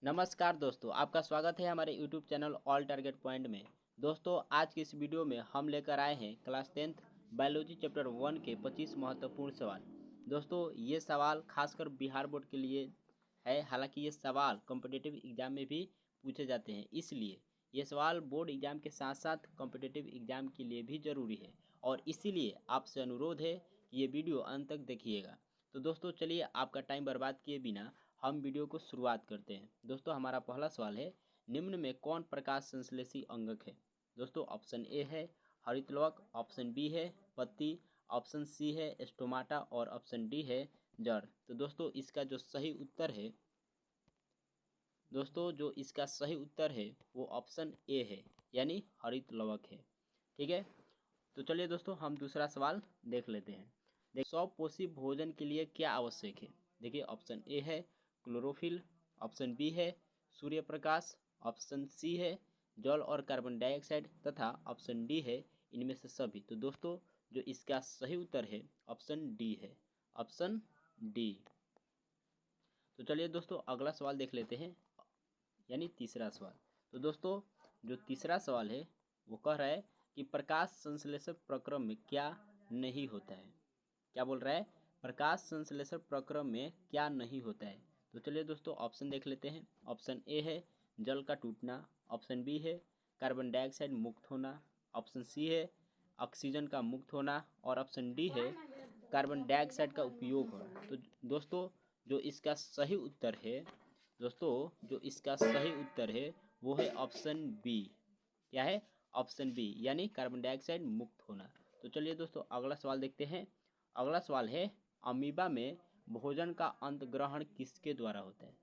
नमस्कार दोस्तों, आपका स्वागत है हमारे YouTube channel all target point में। दोस्तों, आज की इस वीडियो में हम लेकर आए हैं क्लास 10th बायोलॉजी चैप्टर 1 के 25 महत्वपूर्ण सवाल। दोस्तों, ये सवाल खासकर बिहार बोर्ड के लिए है। हालांकि ये सवाल कॉम्पिटिटिव एग्जाम में भी पूछे जाते हैं, इसलिए ये सवाल बोर्ड एग्जाम के साथ साथ कॉम्पिटिटिव एग्जाम के लिए भी ज़रूरी है और इसीलिए आपसे अनुरोध है कि ये वीडियो अंत तक देखिएगा। तो दोस्तों, चलिए आपका टाइम बर्बाद किए बिना हम वीडियो को शुरुआत करते हैं। दोस्तों, हमारा पहला सवाल है, निम्न में कौन प्रकाश संश्लेषी अंगक है? दोस्तों, ऑप्शन ए है हरितलवक, ऑप्शन बी है पत्ती, ऑप्शन सी है स्टोमाटा और ऑप्शन डी है जड़। तो दोस्तों, इसका जो सही उत्तर है वो ऑप्शन ए है, यानी हरितलवक है। ठीक है, तो चलिए दोस्तों हम दूसरा सवाल देख लेते हैं। स्वपोषी भोजन के लिए क्या आवश्यक है? देखिए, ऑप्शन ए है क्लोरोफिल, ऑप्शन बी है सूर्य प्रकाश, ऑप्शन सी है जल और कार्बन डाइऑक्साइड तथा ऑप्शन डी है इनमें से सभी। तो दोस्तों, जो इसका सही उत्तर है ऑप्शन डी है, ऑप्शन डी। तो चलिए दोस्तों अगला सवाल देख लेते हैं, यानी तीसरा सवाल। तो दोस्तों, जो तीसरा सवाल है वो कह रहा है कि प्रकाश संश्लेषण प्रक्रम में क्या नहीं होता है? क्या बोल रहा है? प्रकाश संश्लेषण प्रक्रम में क्या नहीं होता है? तो चलिए दोस्तों ऑप्शन देख लेते हैं। ऑप्शन ए है जल का टूटना, ऑप्शन बी है कार्बन डाइऑक्साइड मुक्त होना, ऑप्शन सी है ऑक्सीजन का मुक्त होना और ऑप्शन डी है कार्बन डाइऑक्साइड का उपयोग होना। तो दोस्तों, जो इसका सही उत्तर है वो है ऑप्शन बी। क्या है? ऑप्शन बी, यानी कार्बन डाइऑक्साइड मुक्त होना। तो चलिए दोस्तों अगला सवाल देखते हैं। अगला सवाल है, अमीबा में भोजन का अंत ग्रहण किसके द्वारा होता है?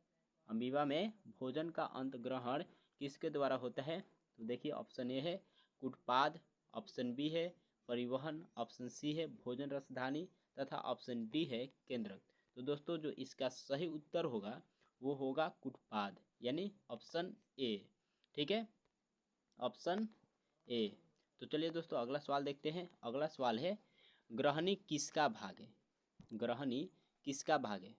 अमीबा में भोजन का अंत ग्रहण किसके द्वारा होता है? तो देखिए, ऑप्शन ए है कुटपाद, ऑप्शन बी है परिवहन, ऑप्शन सी है भोजन रसधानी तथा ऑप्शन डी है केंद्रक। तो दोस्तों, जो इसका सही उत्तर होगा वो होगा कुटपाद, यानी ऑप्शन ए। ठीक है, ऑप्शन ए। तो चलिए दोस्तों अगला सवाल देखते हैं। अगला सवाल है, ग्रहणी किसका भाग है? ग्रहणी किसका भाग है?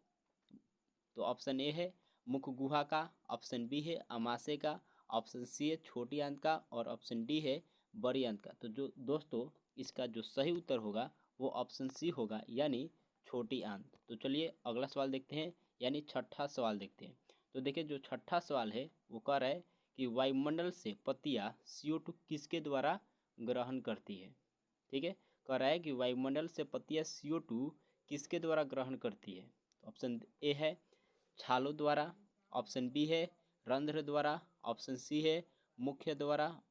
तो ऑप्शन ए है मुख गुहा का, ऑप्शन बी है अमाशय का, ऑप्शन सी है छोटी आंत का और ऑप्शन डी है बड़ी आंत का। तो जो दोस्तों, इसका जो सही उत्तर होगा वो ऑप्शन सी होगा, यानी छोटी आंत। तो चलिए अगला सवाल देखते हैं, यानी छठा सवाल देखते हैं। तो देखिए, जो छठा सवाल है वो कह रहा है कि वायुमंडल से पत्तियां CO2 किसके द्वारा ग्रहण करती है? ठीक है, कह रहा है कि वायुमंडल से पत्तियां CO2 किसके द्वारा ग्रहण करती है? तो ऑप्शन ए है छालों द्वारा, ऑप्शन बी है रंध्र द्वारा, ऑप्शन सी है मुख द्वारा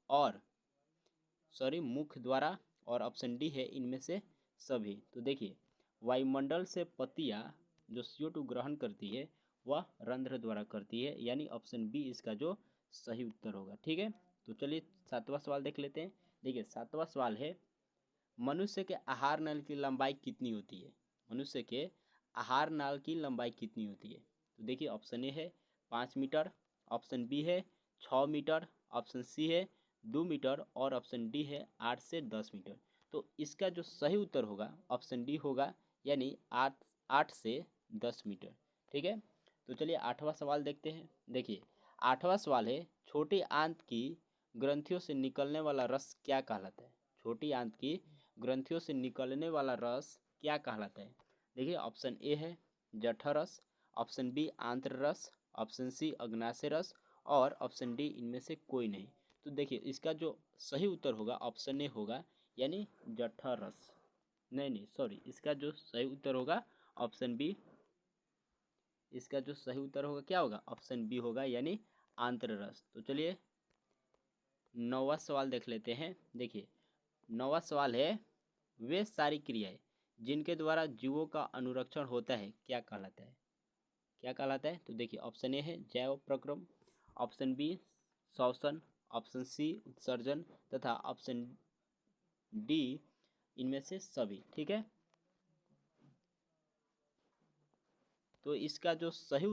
और ऑप्शन डी है इनमें से सभी। तो देखिए, वायुमंडल से पत्तियां जो CO2 ग्रहण करती है वह रंध्र द्वारा करती है, यानी ऑप्शन बी इसका जो सही उत्तर होगा। ठीक है, तो चलिए सातवां सवाल देख लेते हैं। देखिए, सातवां सवाल है, मनुष्य के आहार नल की लंबाई कितनी होती है? मनुष्य के आहार नाल की लंबाई कितनी होती है? तो देखिए, ऑप्शन ए है 5 मीटर, ऑप्शन बी है 6 मीटर, ऑप्शन सी है 2 मीटर और ऑप्शन डी है 8 से 10 मीटर। तो इसका जो सही उत्तर होगा ऑप्शन डी होगा, यानी 8 से 10 मीटर। ठीक है, तो चलिए आठवां सवाल देखते हैं। देखिए, आठवां सवाल है, छोटी आंत की ग्रंथियों से निकलने वाला रस क्या कहलाता है? छोटी आंत की ग्रंथियों से निकलने वाला रस क्या कहलाता है? देखिए, ऑप्शन ए है जठर रस, ऑप्शन बी आंत्र रस, ऑप्शन सी अग्नाशय रस और ऑप्शन डी इनमें से कोई नहीं। तो देखिए, इसका जो सही उत्तर होगा ऑप्शन ए होगा, यानी जठर रस। नहीं सॉरी, इसका जो सही उत्तर होगा ऑप्शन बी। इसका जो सही उत्तर होगा क्या होगा? ऑप्शन बी होगा, यानी आंत्र रस। तो चलिए नौवां सवाल देख लेते हैं। देखिए, नौवां सवाल है, वे सारी क्रियाएं जिनके द्वारा जीवों का अनुरक्षण होता है क्या कहलाता है? क्या कहलाता है? तो देखिए, ऑप्शन ए है जैव प्रक्रम, ऑप्शन बी श्वसन, ऑप्शन सी उत्सर्जन तथा ऑप्शन डी इनमें से सभी। ठीक है, तो इसका जो सही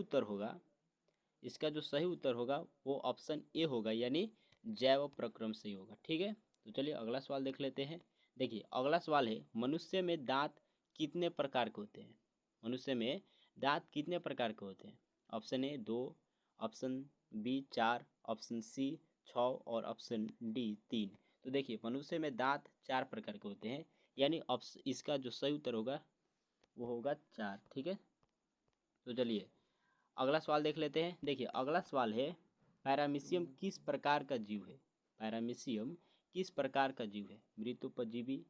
उत्तर होगा वो ऑप्शन ए होगा, यानी जैव प्रक्रम से ही होगा। ठीक है, तो चलिए अगला सवाल देख लेते हैं। देखिए, अगला सवाल है, मनुष्य में दांत कितने प्रकार के होते हैं? मनुष्य में दांत कितने प्रकार के होते हैं? Option A 2, option B 4, option C 6 और ऑप्शन डी 3। तो देखिए मनुष्य में दांत 4 प्रकार के होते हैं, यानी ऑप्शन इसका जो सही उत्तर होगा वो होगा 4। ठीक है, तो चलिए अगला सवाल देख लेते हैं। देखिए अगला सवाल है, पैरामीशियम किस प्रकार का जीव है? पैरामीशियम किस प्रकार का जीव है? मृतोपजीवी,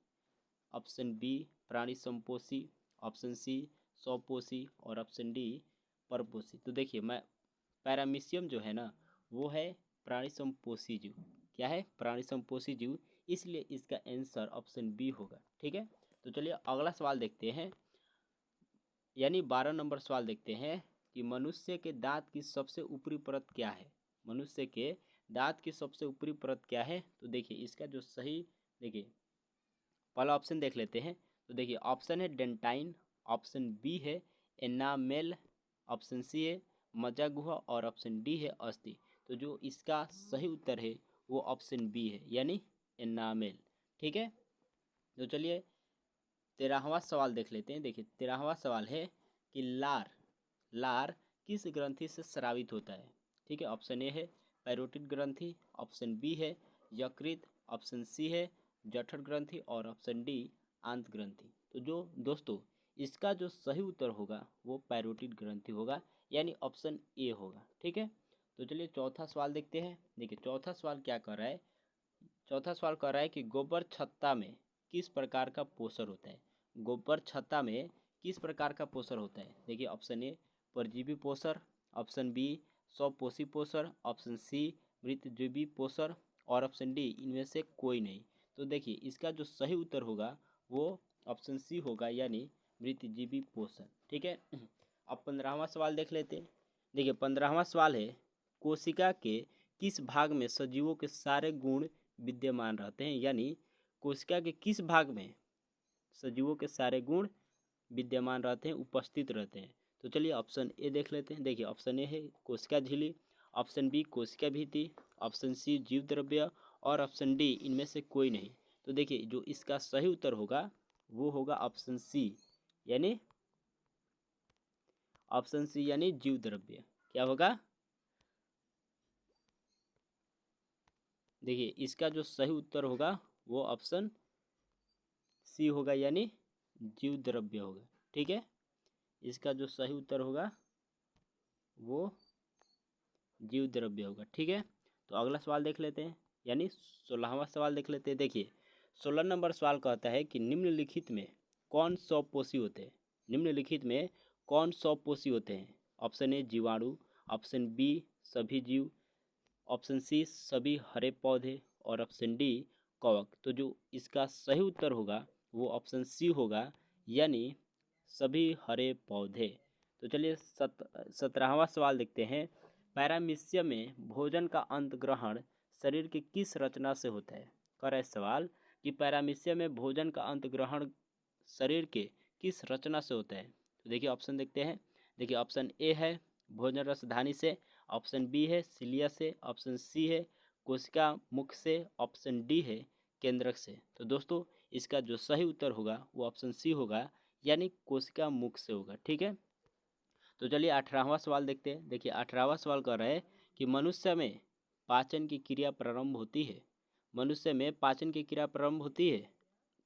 ऑप्शन बी प्राणी संपोषी, ऑप्शन सी स्वपोषी और ऑप्शन डी परपोषी। तो देखिए मैं पैरामीशियम जो है ना वो है प्राणी संपोषी जीव। क्या है? प्राणी संपोषी जीव, इसलिए इसका आंसर ऑप्शन बी होगा। ठीक है, तो चलिए अगला सवाल देखते हैं, यानी 12 नंबर सवाल देखते हैं कि मनुष्य के दांत की सबसे ऊपरी परत क्या है? मनुष्य के दांत की सबसे ऊपरी परत क्या है? तो देखिए इसका जो सही, देखिए पहला ऑप्शन देख लेते हैं। तो देखिए ऑप्शन है डेंटाइन, ऑप्शन बी है एनामेल, ऑप्शन सी है मज्जा गुहा और ऑप्शन डी है अस्थि। तो जो इसका सही उत्तर है वो ऑप्शन बी है, यानी एनामेल। ठीक है, तो चलिए 13वां सवाल देख लेते हैं। देखिए 13वां सवाल है कि लार लार किस ग्रंथि से स्रावित होता है? ठीक है, ऑप्शन ए है पैरोटिड ग्रंथि, ऑप्शन बी है यकृत, ऑप्शन सी है जठर ग्रंथि और ऑप्शन डी आंत ग्रंथि। तो जो दोस्तों इसका जो सही उत्तर होगा वो पैरोटिड ग्रंथि होगा, यानी ऑप्शन ए होगा। ठीक है, तो चलिए चौथा सवाल देखते हैं। देखिए चौथा सवाल क्या कर रहा है? चौथा सवाल कर रहा है कि गोबर छत्ता में किस प्रकार का पोषण होता है? गोबर छत्ता में किस प्रकार का पोषण होता है? देखिए ऑप्शन ए परजीवी पोषण, ऑप्शन बी स्वपोषी पोषण, ऑप्शन सी मृतजीवी पोषण और ऑप्शन डी इनमें से कोई नहीं। तो देखिए इसका जो सही उत्तर होगा वो ऑप्शन सी होगा, यानी मृतजीवी पोषण। ठीक है, अब 15वां सवाल देख लेते हैं। देखिए 15वां सवाल है, कोशिका के किस भाग में सजीवों के सारे गुण विद्यमान रहते हैं? यानी कोशिका के किस भाग में सजीवों के सारे गुण विद्यमान रहते हैं, उपस्थित रहते हैं? तो चलिए ऑप्शन ए देख लेते हैं। देखिए ऑप्शन ए है कोशिका झिल्ली, ऑप्शन बी कोशिका भित्ति, ऑप्शन सी जीव द्रव्य और ऑप्शन डी इनमें से कोई नहीं। तो देखिए जो इसका सही उत्तर होगा वो होगा ऑप्शन सी, यानी ऑप्शन सी यानी जीव द्रव्य। क्या होगा? देखिए इसका जो सही उत्तर होगा वो ऑप्शन सी होगा, यानी जीव द्रव्य होगा। ठीक है, इसका जो सही उत्तर होगा वो जीव द्रव्य होगा। ठीक है, तो अगला सवाल देख लेते हैं, यानी 16वां सवाल देख लेते हैं। देखिए 16 नंबर सवाल कहता है कि निम्नलिखित में कौन स्वपोषी होते हैं? निम्नलिखित में कौन स्वपोषी होते हैं? ऑप्शन ए जीवाणु, ऑप्शन बी सभी जीव, ऑप्शन सी सभी हरे पौधे और ऑप्शन डी कवक। तो जो इसका सही उत्तर होगा वो ऑप्शन सी होगा, यानी सभी हरे पौधे। तो चलिए 17वां सवाल देखते हैं। पैरामीशियम में भोजन का अंत ग्रहण शरीर की किस रचना से होता है? कर है सवाल कि पैरामीशियम में भोजन का अंत ग्रहण शरीर के किस रचना से होता है? तो देखिए ऑप्शन देखते हैं। देखिए ऑप्शन ए है भोजन रसधानी से, ऑप्शन बी है सिलिया से, ऑप्शन सी है कोशिका मुख से, ऑप्शन डी है केंद्रक से। तो दोस्तों इसका जो सही उत्तर होगा वो ऑप्शन सी होगा, यानी कोशिका मुख से होगा। ठीक है, तो चलिए 18वां सवाल देखते हैं। देखिए 18वां सवाल कर रहा है कि मनुष्य में पाचन की क्रिया प्रारंभ होती है? मनुष्य में पाचन की क्रिया प्रारंभ होती है?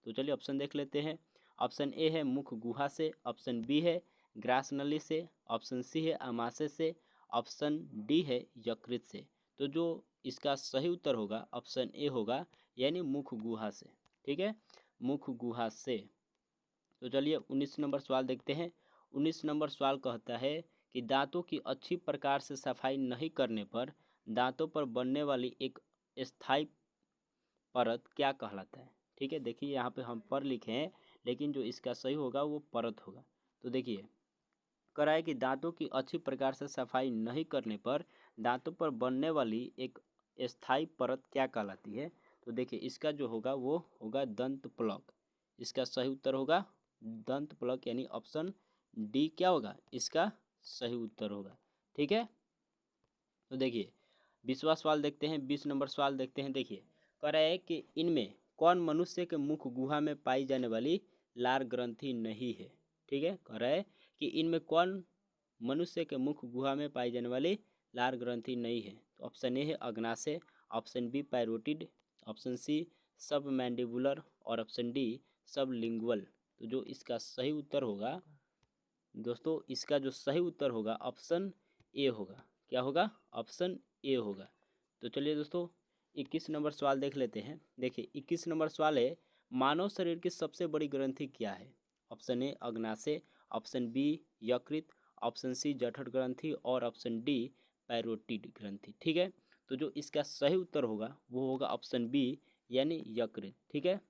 तो चलिए ऑप्शन देख लेते हैं। ऑप्शन ए है मुख गुहा से, ऑप्शन बी है ग्रास नली से, ऑप्शन सी है आमाशय से, ऑप्शन डी है यकृत से। तो जो इसका सही उत्तर होगा ऑप्शन ए होगा, यानी मुख गुहा से। ठीक है, मुख गुहा से। तो चलिए 19 नंबर सवाल देखते हैं। 19 नंबर सवाल कहता है कि दांतों की अच्छी प्रकार से सफाई नहीं करने पर दांतों पर बनने वाली एक स्थायी परत क्या कहलाता है? ठीक है, देखिए यहाँ पे हम पर लिखे हैं, लेकिन जो इसका सही होगा वो परत होगा। तो देखिए करा है कि दांतों की अच्छी प्रकार से सफाई नहीं करने पर दांतों पर बनने वाली एक स्थायी परत क्या कहलाती है? तो देखिए इसका जो होगा वो होगा दंत प्लक। इसका सही उत्तर होगा दंत प्लक, यानी ऑप्शन डी क्या होगा इसका सही उत्तर होगा। ठीक है, तो देखिए 20वां सवाल देखते हैं। 20 नंबर सवाल देखते हैं। देखिए कह रहा है कि इनमें कौन मनुष्य के मुख गुहा में पाई जाने वाली लार ग्रंथि नहीं है? ठीक है, कह रहा है कि इनमें कौन मनुष्य के मुख गुहा में पाई जाने वाली लार ग्रंथि नहीं है। तो ऑप्शन ए है अग्नाशय, option B parotid, option C submandibular और ऑप्शन डी सब लिंगुअल। तो जो इसका सही उत्तर होगा दोस्तों, इसका जो सही उत्तर होगा ऑप्शन ए होगा। क्या होगा? ऑप्शन ए होगा। तो चलिए दोस्तों 21 नंबर सवाल देख लेते हैं। देखिए 21 नंबर सवाल है, मानव शरीर की सबसे बड़ी ग्रंथि क्या है? ऑप्शन ए अग्नाशय, ऑप्शन बी यकृत, ऑप्शन सी जठर ग्रंथि और ऑप्शन डी पैरोटिड ग्रंथि। ठीक है, तो जो इसका सही उत्तर होगा वो होगा ऑप्शन बी यानी यकृत। ठीक है,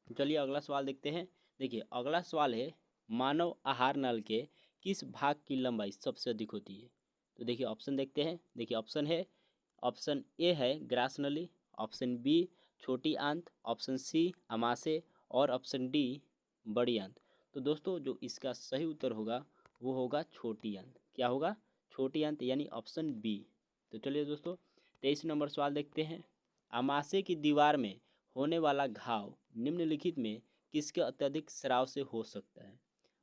चलिए अगला सवाल देखते हैं। देखिए अगला सवाल है, मानव आहार नल के किस भाग की लंबाई सबसे अधिक होती है? तो देखिए ऑप्शन देखते हैं। देखिए ऑप्शन है, ऑप्शन ए है ग्रास नली, ऑप्शन बी छोटी आंत, ऑप्शन सी अमाशय और ऑप्शन डी बड़ी आंत। तो दोस्तों जो इसका सही उत्तर होगा वो होगा छोटी आंत। क्या होगा? छोटी आंत यानी ऑप्शन बी। तो चलिए दोस्तों 23 नंबर सवाल देखते हैं। अमाशय की दीवार में होने वाला घाव निम्नलिखित में किसके अत्यधिक स्राव से हो सकता है?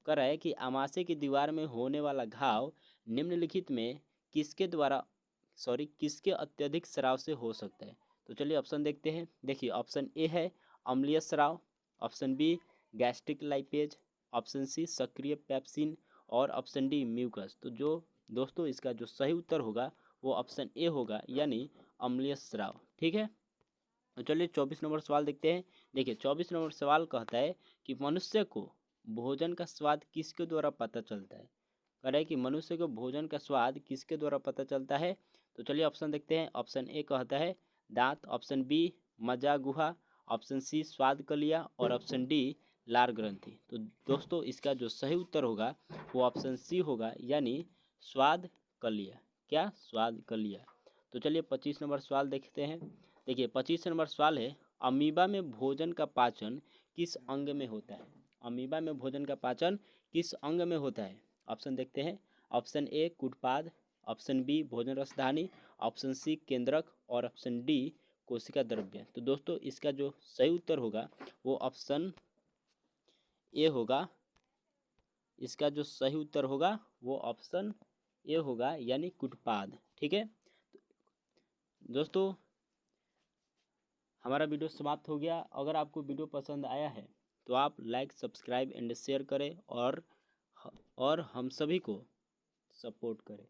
कह रहा है कि अमाशय की दीवार में होने वाला घाव निम्नलिखित में किसके अत्यधिक स्राव से हो सकता है? तो चलिए ऑप्शन देखते हैं। देखिए ऑप्शन ए है अम्लीय स्राव, option B gastric lipase, option C सक्रिय पेप्सिन और ऑप्शन डी म्यूकस। तो जो दोस्तों इसका जो सही उत्तर होगा वो ऑप्शन ए होगा यानी अम्लीय स्राव। ठीक है, तो चलिए 24 नंबर सवाल देखते हैं। देखिए 24 नंबर सवाल कहता है कि मनुष्य को भोजन का स्वाद किसके द्वारा पता चलता है? कह रहा है कि मनुष्य को भोजन का स्वाद किसके द्वारा पता चलता है? तो चलिए ऑप्शन देखते हैं। ऑप्शन ए कहता है दांत, ऑप्शन बी मज्जा गुहा, ऑप्शन सी स्वाद कलिया और ऑप्शन डी लार ग्रंथि। तो दोस्तों इसका जो सही उत्तर होगा वो ऑप्शन सी होगा यानी स्वाद कलिया। क्या? स्वाद कलिया। तो चलिए 25 नंबर सवाल देखते हैं। देखिए 25 नंबर सवाल है, अमीबा में भोजन का पाचन किस अंग में होता है? अमीबा में भोजन का पाचन किस अंग में होता है? ऑप्शन देखते हैं। ऑप्शन ए कुटपाद, ऑप्शन बी भोजन रसधानी, ऑप्शन सी केंद्रक और ऑप्शन डी कोशिका द्रव्य। तो दोस्तों इसका जो सही उत्तर होगा वो ऑप्शन ए होगा। इसका जो सही उत्तर होगा वो ऑप्शन ए होगा यानी कुटपाद। ठीक है दोस्तों, हमारा वीडियो समाप्त हो गया। अगर आपको वीडियो पसंद आया है तो आप लाइक सब्सक्राइब एंड शेयर करें और हम सभी को सपोर्ट करें।